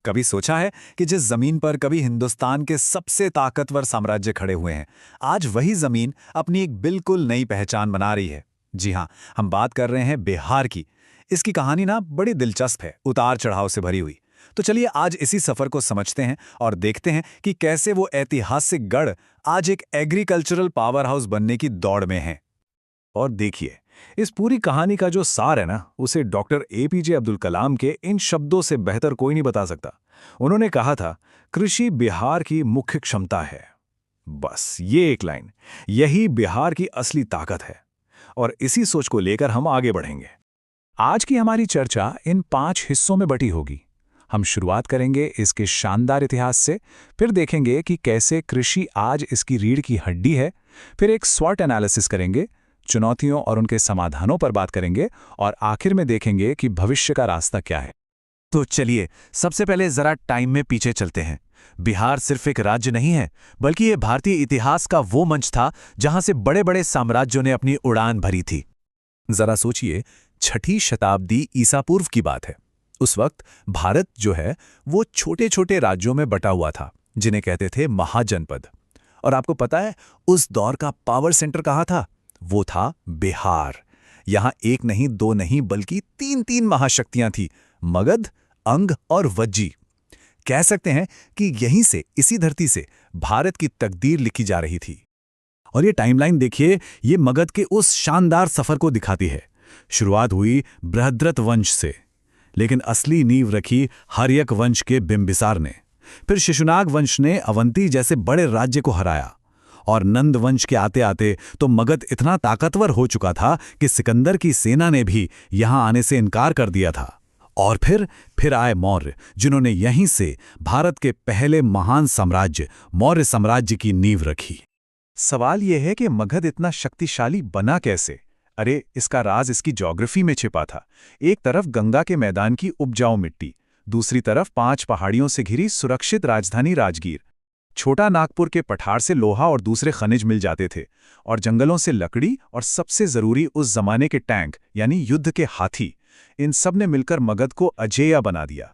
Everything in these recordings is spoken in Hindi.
कभी सोचा है कि जिस जमीन पर कभी हिंदुस्तान के सबसे ताकतवर साम्राज्य खड़े हुए हैं, आज वही जमीन अपनी एक बिल्कुल नई पहचान बना रही है। जी हाँ, हम बात कर रहे हैं बिहार की। इसकी कहानी ना बड़ी दिलचस्प है, उतार चढ़ाव से भरी हुई। तो चलिए आज इसी सफर को समझते हैं और देखते हैं कि कैसे वो ऐतिहासिक गढ़ आज एक एग्रीकल्चरल पावर हाउस बनने की दौड़ में है। और देखिए, इस पूरी कहानी का जो सार है ना, उसे डॉक्टर एपीजे अब्दुल कलाम के इन शब्दों से बेहतर कोई नहीं बता सकता। उन्होंने कहा था, कृषि बिहार की मुख्य क्षमता है। बस ये एक लाइन, यही बिहार की असली ताकत है। और इसी सोच को लेकर हम आगे बढ़ेंगे। आज की हमारी चर्चा इन 5 हिस्सों में बटी होगी। हम शुरुआत करेंगे इसके शानदार इतिहास से, फिर देखेंगे कि कैसे कृषि आज इसकी रीढ़ की हड्डी है, फिर एक स्वॉट एनालिसिस करेंगे, चुनौतियों और उनके समाधानों पर बात करेंगे, और आखिर में देखेंगे कि भविष्य का रास्ता क्या है। तो चलिए सबसे पहले जरा टाइम में पीछे चलते हैं। बिहार सिर्फ एक राज्य नहीं है, बल्कि ये भारतीय इतिहास का वो मंच था जहां से बड़े बड़े साम्राज्यों ने अपनी उड़ान भरी थी। जरा सोचिए, 6ठी शताब्दी ईसा पूर्व की बात है। उस वक्त भारत जो है वो छोटे छोटे राज्यों में बटा हुआ था, जिन्हें कहते थे महाजनपद। और आपको पता है उस दौर का पावर सेंटर कहाँ था? वो था बिहार। यहां एक नहीं, दो नहीं, बल्कि तीन तीन महाशक्तियां थी, मगध, अंग और वज्जी। कह सकते हैं कि यहीं से, इसी धरती से भारत की तकदीर लिखी जा रही थी। और ये टाइमलाइन देखिए, ये मगध के उस शानदार सफर को दिखाती है। शुरुआत हुई बृहद्रथ वंश से, लेकिन असली नींव रखी हर्यक वंश के बिंबिसार ने। फिर शिशुनाग वंश ने अवंती जैसे बड़े राज्य को हराया, और नंद वंश के आते आते तो मगध इतना ताकतवर हो चुका था कि सिकंदर की सेना ने भी यहां आने से इनकार कर दिया था। और फिर आए मौर्य, जिन्होंने यहीं से भारत के पहले महान साम्राज्य मौर्य साम्राज्य की नींव रखी। सवाल यह है कि मगध इतना शक्तिशाली बना कैसे? अरे, इसका राज इसकी ज्योग्राफी में छिपा था। एक तरफ गंगा के मैदान की उपजाऊ मिट्टी, दूसरी तरफ 5 पहाड़ियों से घिरी सुरक्षित राजधानी राजगीर। छोटा नागपुर के पठार से लोहा और दूसरे खनिज मिल जाते थे, और जंगलों से लकड़ी, और सबसे जरूरी उस जमाने के टैंक यानी युद्ध के हाथी। इन सब ने मिलकर मगध को अजेय बना दिया।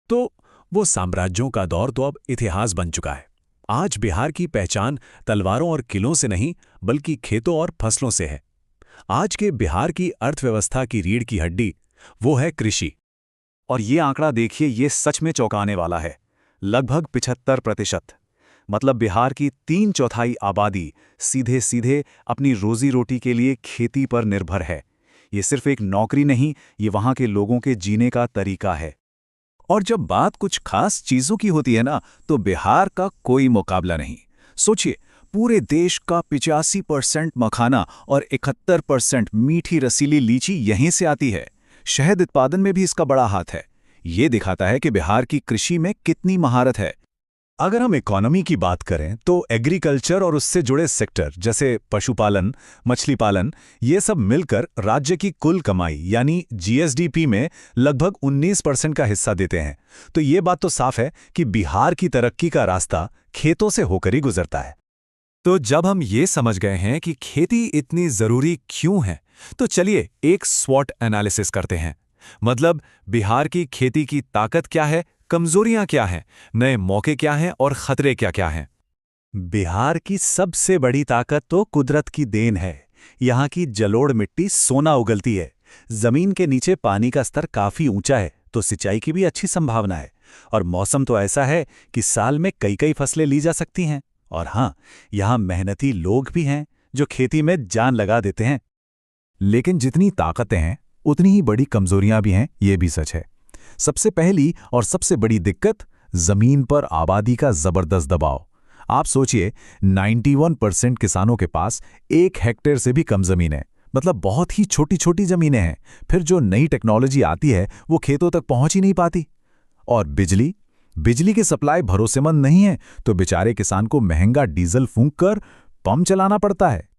तो वो साम्राज्यों का दौर तो अब इतिहास बन चुका है। आज बिहार की पहचान तलवारों और किलों से नहीं, बल्कि खेतों और फसलों से है। आज के बिहार की अर्थव्यवस्था की रीढ़ की हड्डी वो है कृषि। और ये आंकड़ा देखिए, ये सच में चौंकाने वाला है। लगभग 75%। मतलब बिहार की 3/4 आबादी सीधे सीधे अपनी रोजी रोटी के लिए खेती पर निर्भर है। ये सिर्फ एक नौकरी नहीं, ये वहां के लोगों के जीने का तरीका है। और जब बात कुछ खास चीजों की होती है ना, तो बिहार का कोई मुकाबला नहीं। सोचिए, पूरे देश का 85% मखाना और 71% मीठी रसीली लीची यहीं से आती है। शहद उत्पादन में भी इसका बड़ा हाथ है। ये दिखाता है कि बिहार की कृषि में कितनी महारत है। अगर हम इकोनॉमी की बात करें तो एग्रीकल्चर और उससे जुड़े सेक्टर जैसे पशुपालन, मछली पालन, ये सब मिलकर राज्य की कुल कमाई यानी जीएसडीपी में लगभग 19% का हिस्सा देते हैं। तो ये बात तो साफ है कि बिहार की तरक्की का रास्ता खेतों से होकर ही गुजरता है। तो जब हम ये समझ गए हैं कि खेती इतनी जरूरी क्यों है, तो चलिए एक स्वॉट एनालिसिस करते हैं। मतलब बिहार की खेती की ताकत क्या है, कमजोरियां क्या हैं, नए मौके क्या हैं और खतरे क्या क्या हैं। बिहार की सबसे बड़ी ताकत तो कुदरत की देन है। यहाँ की जलोढ़ मिट्टी सोना उगलती है। जमीन के नीचे पानी का स्तर काफी ऊंचा है, तो सिंचाई की भी अच्छी संभावना है। और मौसम तो ऐसा है कि साल में कई कई फसलें ली जा सकती हैं। और हाँ, यहाँ मेहनती लोग भी हैं जो खेती में जान लगा देते हैं। लेकिन जितनी ताकतें हैं, उतनी ही बड़ी कमजोरियां भी हैं, ये भी सच है। सबसे पहली और सबसे बड़ी दिक्कत जमीन पर आबादी का जबरदस्त दबाव। आप सोचिए, 91% किसानों के पास 1 हेक्टेयर से भी कम जमीन है। मतलब बहुत ही छोटी छोटी जमीनें हैं। फिर जो नई टेक्नोलॉजी आती है वो खेतों तक पहुंच ही नहीं पाती। और बिजली की सप्लाई भरोसेमंद नहीं है, तो बेचारे किसान को महंगा डीजल फूंक कर पंप चलाना पड़ता है।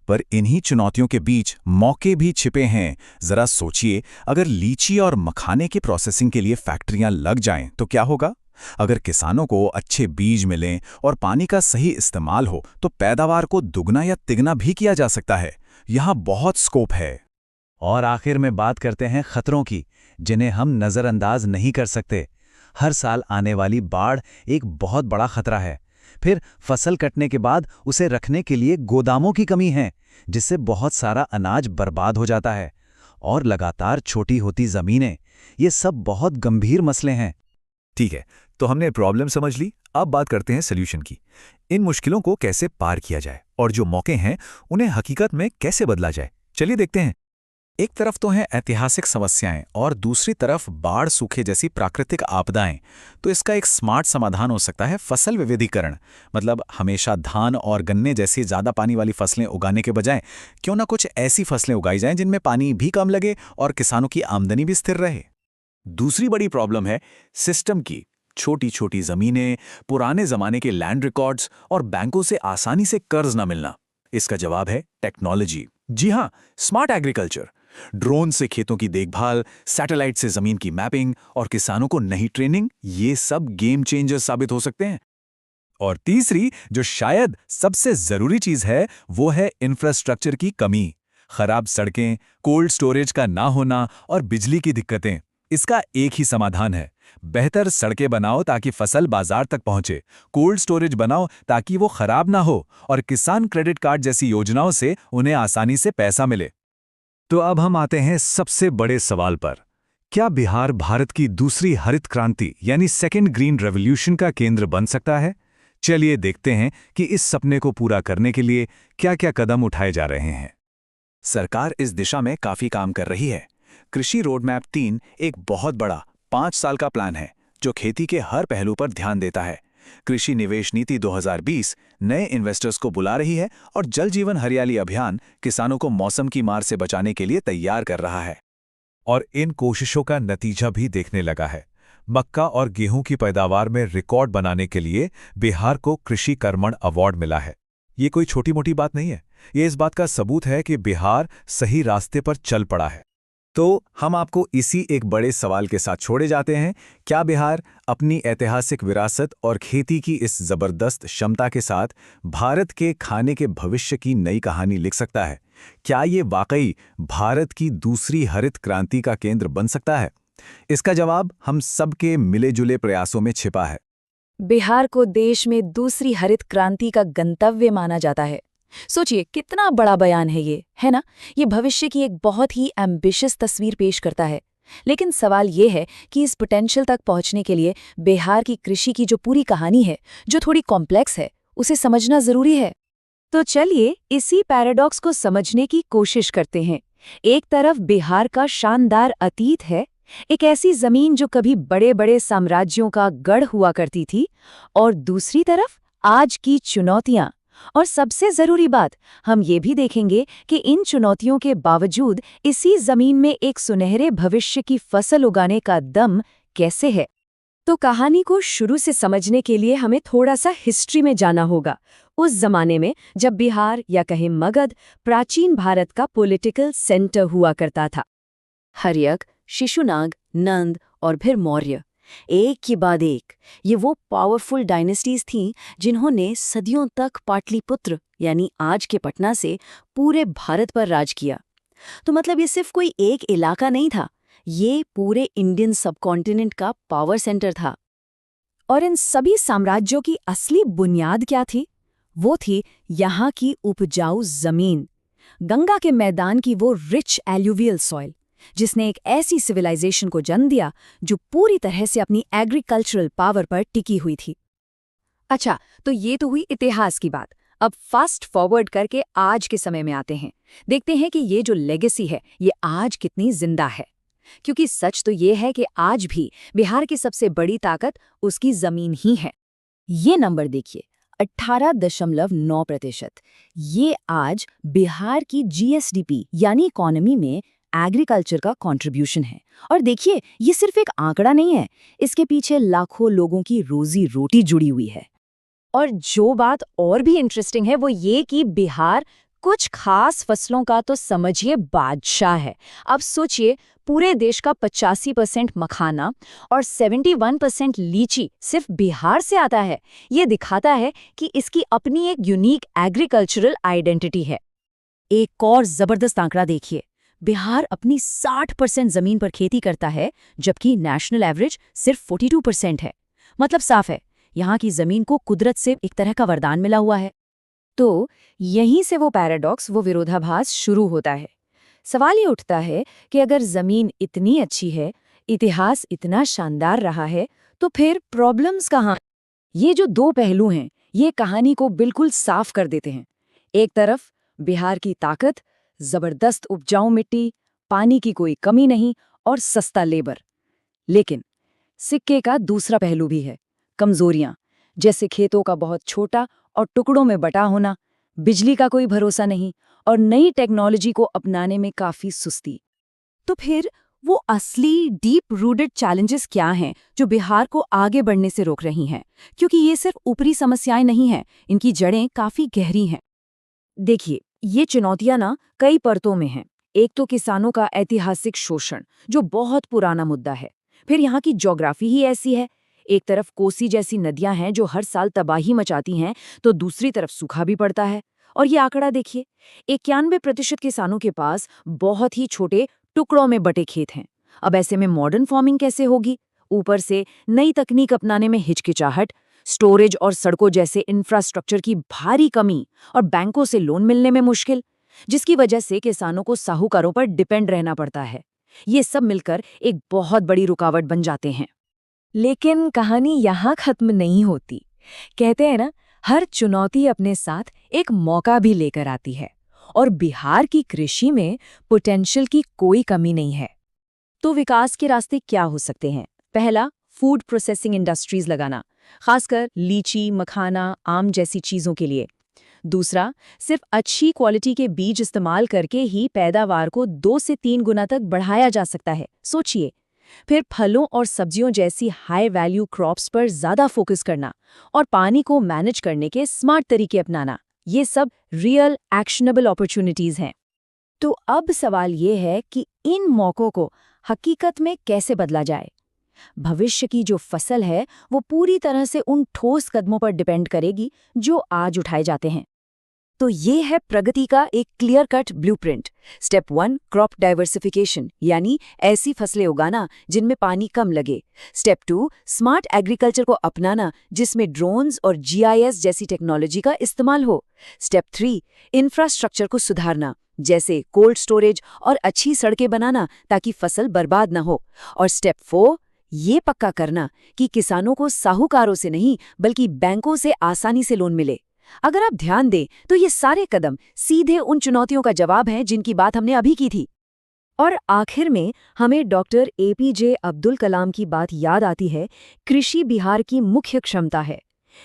पर इन्हीं चुनौतियों के बीच मौके भी छिपे हैं। जरा सोचिए, अगर लीची और मखाने की प्रोसेसिंग के लिए फैक्ट्रियां लग जाएं तो क्या होगा? अगर किसानों को अच्छे बीज मिलें और पानी का सही इस्तेमाल हो तो पैदावार को दुगना या तिगना भी किया जा सकता है। यहाँ बहुत स्कोप है। और आखिर में बात करते हैं खतरों की, जिन्हें हम नज़रअंदाज नहीं कर सकते। हर साल आने वाली बाढ़ एक बहुत बड़ा खतरा है। फिर फसल कटने के बाद उसे रखने के लिए गोदामों की कमी है, जिससे बहुत सारा अनाज बर्बाद हो जाता है। और लगातार छोटी होती जमीनें, ये सब बहुत गंभीर मसले हैं। ठीक है, तो हमने प्रॉब्लम समझ ली। अब बात करते हैं सॉल्यूशन की। इन मुश्किलों को कैसे पार किया जाए और जो मौके हैं उन्हें हकीकत में कैसे बदला जाए, चलिए देखते हैं। एक तरफ तो हैं ऐतिहासिक समस्याएं और दूसरी तरफ बाढ़, सूखे जैसी प्राकृतिक आपदाएं। तो इसका एक स्मार्ट समाधान हो सकता है फसल विविधीकरण। मतलब हमेशा धान और गन्ने जैसी ज़्यादा पानी वाली फसलें उगाने के बजाय क्यों ना कुछ ऐसी फसलें उगाई जाएं जिनमें पानी भी कम लगे और किसानों की आमदनी भी स्थिर रहे। दूसरी बड़ी प्रॉब्लम है सिस्टम की। छोटी छोटी जमीनें, पुराने जमाने के लैंड रिकॉर्ड्स और बैंकों से आसानी से कर्ज न मिलना। इसका जवाब है टेक्नोलॉजी। जी हाँ, स्मार्ट एग्रीकल्चर। ड्रोन से खेतों की देखभाल, सैटेलाइट से जमीन की मैपिंग और किसानों को नई ट्रेनिंग, ये सब गेम चेंजर साबित हो सकते हैं। और तीसरी, जो शायद सबसे जरूरी चीज है, वो है इंफ्रास्ट्रक्चर की कमी। खराब सड़कें, कोल्ड स्टोरेज का ना होना और बिजली की दिक्कतें। इसका एक ही समाधान है, बेहतर सड़कें बनाओ ताकि फसल बाजार तक पहुंचे, कोल्ड स्टोरेज बनाओ ताकि वो खराब ना हो, और किसान क्रेडिट कार्ड जैसी योजनाओं से उन्हें आसानी से पैसा मिले। तो अब हम आते हैं सबसे बड़े सवाल पर। क्या बिहार भारत की दूसरी हरित क्रांति यानी सेकेंड ग्रीन रेवोल्यूशन का केंद्र बन सकता है? चलिए देखते हैं कि इस सपने को पूरा करने के लिए क्या-क्या कदम उठाए जा रहे हैं। सरकार इस दिशा में काफी काम कर रही है। कृषि रोडमैप 3 एक बहुत बड़ा 5 साल का प्लान है जो खेती के हर पहलू पर ध्यान देता है। कृषि निवेश नीति 2020 नए इन्वेस्टर्स को बुला रही है और जल जीवन हरियाली अभियान किसानों को मौसम की मार से बचाने के लिए तैयार कर रहा है। और इन कोशिशों का नतीजा भी देखने लगा है। मक्का और गेहूं की पैदावार में रिकॉर्ड बनाने के लिए बिहार को कृषि कर्मण अवार्ड मिला है। ये कोई छोटी मोटी बात नहीं है, ये इस बात का सबूत है कि बिहार सही रास्ते पर चल पड़ा है। तो हम आपको इसी एक बड़े सवाल के साथ छोड़े जाते हैं। क्या बिहार अपनी ऐतिहासिक विरासत और खेती की इस जबरदस्त क्षमता के साथ भारत के खाने के भविष्य की नई कहानी लिख सकता है? क्या ये वाकई भारत की दूसरी हरित क्रांति का केंद्र बन सकता है? इसका जवाब हम सबके मिले-जुले प्रयासों में छिपा है। बिहार को देश में दूसरी हरित क्रांति का गंतव्य माना जाता है। सोचिए कितना बड़ा बयान है ये, है ना? ये भविष्य की एक बहुत ही एम्बिशियस तस्वीर पेश करता है। लेकिन सवाल ये है कि इस पोटेंशियल तक पहुंचने के लिए बिहार की कृषि की जो पूरी कहानी है, जो थोड़ी कॉम्प्लेक्स है, उसे समझना जरूरी है। तो चलिए इसी पैराडॉक्स को समझने की कोशिश करते हैं। एक तरफ बिहार का शानदार अतीत है, एक ऐसी जमीन जो कभी बड़े बड़े साम्राज्यों का गढ़ हुआ करती थी, और दूसरी तरफ आज की चुनौतियां। और सबसे जरूरी बात, हम ये भी देखेंगे कि इन चुनौतियों के बावजूद इसी जमीन में एक सुनहरे भविष्य की फसल उगाने का दम कैसे है। तो कहानी को शुरू से समझने के लिए हमें थोड़ा सा हिस्ट्री में जाना होगा। उस जमाने में जब बिहार या कहें मगध प्राचीन भारत का पॉलिटिकल सेंटर हुआ करता था। हर्यक, शिशुनाग, नंद और फिर मौर्य, एक के बाद एक ये वो पावरफुल डायनेस्टीज थीं जिन्होंने सदियों तक पाटलिपुत्र यानी आज के पटना से पूरे भारत पर राज किया। तो मतलब ये सिर्फ कोई एक इलाका नहीं था, ये पूरे इंडियन सबकॉन्टिनेंट का पावर सेंटर था। और इन सभी साम्राज्यों की असली बुनियाद क्या थी? वो थी यहाँ की उपजाऊ जमीन, गंगा के मैदान की वो रिच एल्यूवियल सॉइल, जिसने एक ऐसी सिविलाइजेशन को जन्म दिया जो पूरी तरह से अपनी एग्रीकल्चरल पावर पर टिकी हुई थी। अच्छा, तो ये तो हुई इतिहास की बात। अब फास्ट फॉरवर्ड करके आज के समय में आते हैं। देखते हैं कि ये जो लेगेसी है ये आज कितनी जिंदा है। क्योंकि सच तो ये है कि आज भी बिहार की सबसे बड़ी ताकत उसकी जमीन ही है। ये नंबर देखिए, 18.9%। ये आज बिहार की जीएसडीपी यानी इकोनॉमी में एग्रीकल्चर का कंट्रीब्यूशन है। और देखिए, ये सिर्फ एक आंकड़ा नहीं है, इसके पीछे लाखों लोगों की रोजी रोटी जुड़ी हुई है। और जो बात और भी इंटरेस्टिंग है वो ये कि बिहार कुछ खास फसलों का तो समझिए बादशाह है। अब सोचिए, पूरे देश का 85% मखाना और 71% लीची सिर्फ बिहार से आता है। ये दिखाता है कि इसकी अपनी एक यूनिक एग्रीकल्चरल आइडेंटिटी है। एक और जबरदस्त आंकड़ा देखिए, बिहार अपनी 60% जमीन पर खेती करता है, जबकि नेशनल एवरेज सिर्फ 42% है। मतलब साफ है, यहाँ की जमीन को कुदरत से एक तरह का वरदान मिला हुआ है। तो यहीं से वो पैराडॉक्स, वो विरोधाभास शुरू होता है। सवाल ये उठता है कि अगर जमीन इतनी अच्छी है, इतिहास इतना शानदार रहा है, तो फिर प्रॉब्लम्स कहाँ? ये जो दो पहलू हैं, ये कहानी को बिल्कुल साफ कर देते हैं। एक तरफ बिहार की ताकत, जबरदस्त उपजाऊ मिट्टी, पानी की कोई कमी नहीं और सस्ता लेबर। लेकिन सिक्के का दूसरा पहलू भी है, कमजोरियां, जैसे खेतों का बहुत छोटा और टुकड़ों में बटा होना, बिजली का कोई भरोसा नहीं और नई टेक्नोलॉजी को अपनाने में काफी सुस्ती। तो फिर वो असली डीप रूटेड चैलेंजेस क्या हैं जो बिहार को आगे बढ़ने से रोक रही हैं? क्योंकि ये सिर्फ ऊपरी समस्याएं नहीं हैं, इनकी जड़ें काफी गहरी हैं। देखिए, ये चुनौतियां ना कई परतों में हैं। एक तो किसानों का ऐतिहासिक शोषण, जो बहुत पुराना मुद्दा है। फिर यहाँ की ज्योग्राफी ही ऐसी है, एक तरफ कोसी जैसी नदियां हैं जो हर साल तबाही मचाती हैं, तो दूसरी तरफ सूखा भी पड़ता है। और ये आंकड़ा देखिए, 91% किसानों के पास बहुत ही छोटे टुकड़ों में बटे खेत हैं। अब ऐसे में मॉडर्न फार्मिंग कैसे होगी? ऊपर से नई तकनीक अपनाने में हिचकिचाहट, स्टोरेज और सड़कों जैसे इंफ्रास्ट्रक्चर की भारी कमी और बैंकों से लोन मिलने में मुश्किल, जिसकी वजह से किसानों को साहूकारों पर डिपेंड रहना पड़ता है। ये सब मिलकर एक बहुत बड़ी रुकावट बन जाते हैं। लेकिन कहानी यहाँ खत्म नहीं होती। कहते हैं ना, हर चुनौती अपने साथ एक मौका भी लेकर आती है, और बिहार की कृषि में पोटेंशियल की कोई कमी नहीं है। तो विकास के रास्ते क्या हो सकते हैं? पहला, फूड प्रोसेसिंग इंडस्ट्रीज लगाना, खासकर लीची, मखाना, आम जैसी चीज़ों के लिए। दूसरा, सिर्फ अच्छी क्वालिटी के बीज इस्तेमाल करके ही पैदावार को 2 से 3 गुना तक बढ़ाया जा सकता है। सोचिए। फिर फलों और सब्जियों जैसी हाई वैल्यू क्रॉप्स पर ज़्यादा फोकस करना और पानी को मैनेज करने के स्मार्ट तरीके अपनाना, ये सब रियल एक्शनेबल अपॉर्चुनिटीज़ हैं। तो अब सवाल ये है कि इन मौक़ों को हकीकत में कैसे बदला जाए? भविष्य की जो फसल है, वो पूरी तरह से उन ठोस कदमों पर डिपेंड करेगी जो आज उठाए जाते हैं। तो ये है प्रगति का एक clear cut blueprint. Step 1, crop diversification, यानी ऐसी फसलें उगाना जिनमें पानी कम लगे। स्टेप 2, स्मार्ट एग्रीकल्चर को अपनाना, जिसमें ड्रोन्स और GIS जैसी टेक्नोलॉजी का इस्तेमाल हो। स्टेप 3, इंफ्रास्ट्रक्चर को सुधारना, जैसे कोल्ड स्टोरेज और अच्छी सड़कें बनाना ताकि फसल बर्बाद न हो। और स्टेप 4, ये पक्का करना कि किसानों को साहूकारों से नहीं बल्कि बैंकों से आसानी से लोन मिले। अगर आप ध्यान दें तो ये सारे कदम सीधे उन चुनौतियों का जवाब हैं जिनकी बात हमने अभी की थी। और आखिर में हमें डॉक्टर APJ अब्दुल कलाम की बात याद आती है, कृषि बिहार की मुख्य क्षमता है।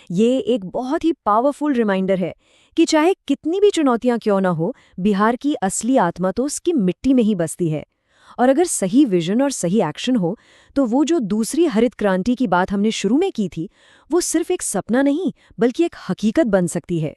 ये एक बहुत ही पावरफुल रिमाइंडर है कि चाहे कितनी भी चुनौतियां क्यों ना हो, बिहार की असली आत्मा तो उसकी मिट्टी में ही बसती है। और अगर सही विजन और सही एक्शन हो, तो वो जो दूसरी हरित क्रांति की बात हमने शुरू में की थी, वो सिर्फ एक सपना नहीं बल्कि एक हकीकत बन सकती है।